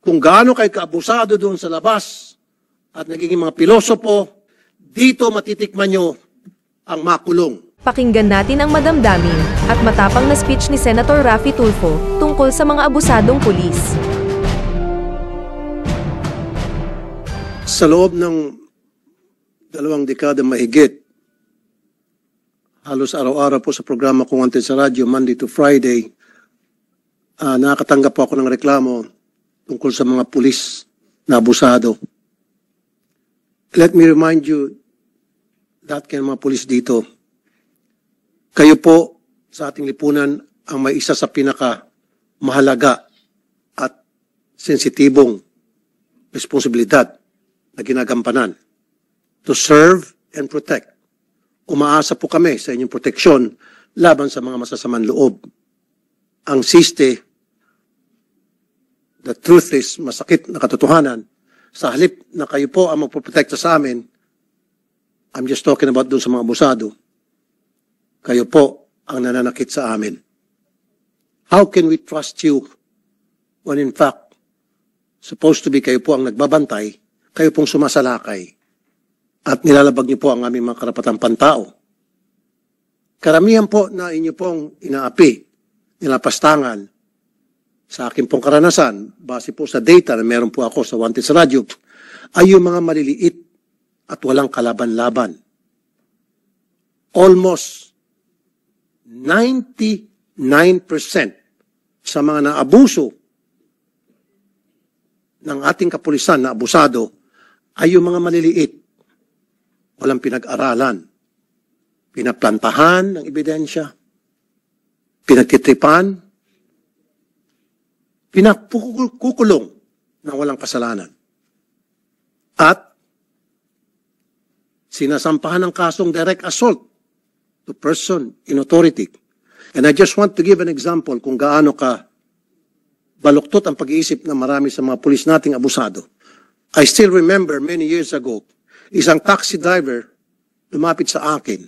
kung gaano kayo kaabusado doon sa labas at nagiging mga pilosopo, dito matitikman nyo ang makulong. Pakinggan natin ang madamdamin at matapang na speech ni Senator Raffy Tulfo tungkol sa mga abusadong pulis. Sa loob ng 2 dekada mahigit, halos araw-araw po sa programa ko Wanted sa radyo, Monday to Friday, nakakatanggap po ako ng reklamo tungkol sa mga pulis na abusado. Let me remind you, lahat kayo mga pulis dito, kayo po sa ating lipunan ang may isa sa pinaka-mahalaga at sensitibong responsibilidad na ginagampanan. To serve and protect. Umaasa po kami sa inyong proteksyon laban sa mga masasamang loob. Ang siste, the truth is, masakit na katotohanan, sa halip na kayo po ang magpoprotekta sa amin, I'm just talking about dun sa mga abusado, kayo po ang nananakit sa amin. How can we trust you when in fact, supposed to be kayo po ang nagbabantay, kayo pong sumasalakay, at nilalabag niyo po ang aming mga karapatang pantao. Karamihan po na inyo pong inaapi, nilapastangan, sa akin pong karanasan, base po sa data na meron po ako sa Wanted sa radyo, ay yung mga maliliit at walang kalaban-laban. Almost 99% sa mga naabuso ng ating kapulisan na abusado ay yung mga maliliit. Walang pinag-aralan. Pinaplantahan ng ebidensya. Pinagtitripan. Pinakukulong na walang kasalanan. At sinasampahan ng kasong direct assault to person in authority. And I just want to give an example kung gaano ka baluktot ang pag-iisip ng marami sa mga pulis nating abusado. I still remember many years ago, isang taxi driver lumapit sa akin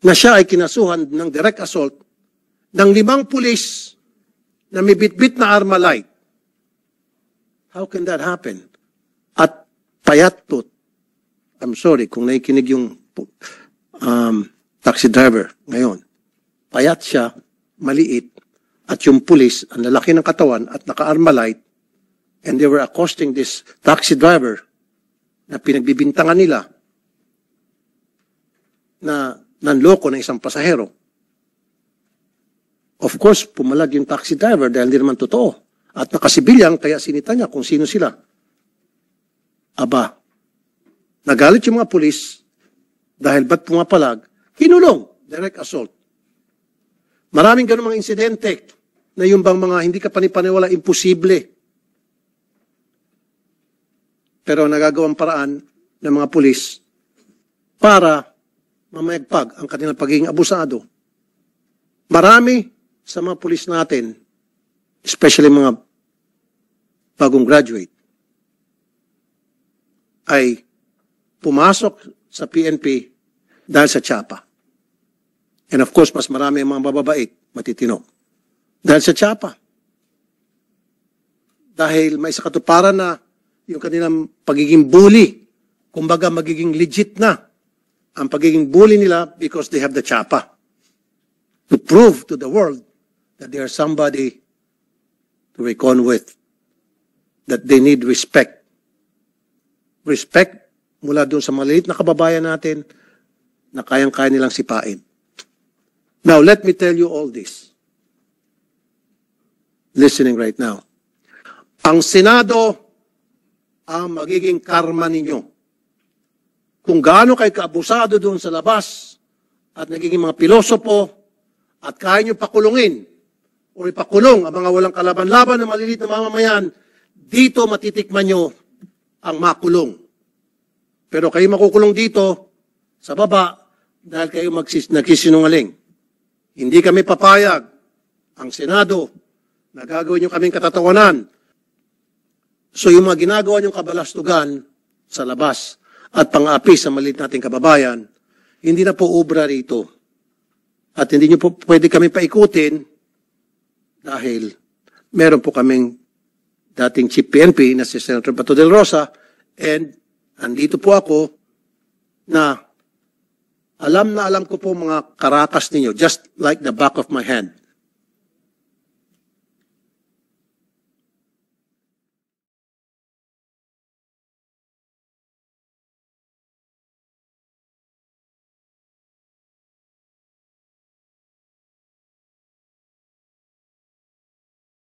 na siya ay kinasuhan ng direct assault ng 5 pulis na may bitbit na Armalite. How can that happen? At payatot, I'm sorry kung nakikinig yung taxi driver ngayon. Payat siya, maliit, at yung pulis, ang lalaki ng katawan at naka-Armalite, and they were accosting this taxi driver na pinagbibintangan nila na nanloko ng isang pasahero. Of course, pumalag yung taxi driver dahil hindi naman totoo. At nakasibilyang, kaya sinita niya kung sino sila. Aba, nagalit yung mga pulis dahil ba't pumapalag, kinulong, direct assault. Maraming ganun mga insidente na yung bang mga hindi ka panipaniwala, imposible. Pero nagagawang paraan ng mga pulis para mamayagpag ang kanilang pagiging abusado. Marami sa mga pulis natin, especially mga bagong graduate, ay pumasok sa PNP dahil sa tsapa. And of course, mas marami ang mga bababait, matitino. Dahil sa tsapa. Dahil may sa katuparan na yung kanilang pagiging bully, kumbaga magiging legit na ang pagiging bully nila because they have the tsapa. To prove to the world that they are somebody to reckon with. That they need respect. Respect mula doon sa maliit na kababayan natin na kayang-kaya nilang sipain. Now, let me tell you all this. Listening right now. Ang Senado ang magiging karma ninyo. Kung gaano kayo kaabusado doon sa labas at nagiging mga pilosopo at kaya nyo pakulungin o ipakulong ang mga walang kalaban-laban na maliliit na mamamayan, dito matitikman nyo ang makulong. Pero kayo makukulong dito sa baba dahil kayo nagsisinungaling. Hindi kami papayag, ang Senado, na gagawin nyo kaming katatawanan. So yung mga ginagawa nyong kabalastugan sa labas at pang-api sa maliit nating kababayan, hindi na po obra rito. At hindi nyo po pwede kami paikutin dahil meron po kaming dating Chief PNP na si Senator Bato del Rosa, and andito po ako na alam ko po mga karakas ninyo, just like the back of my hand.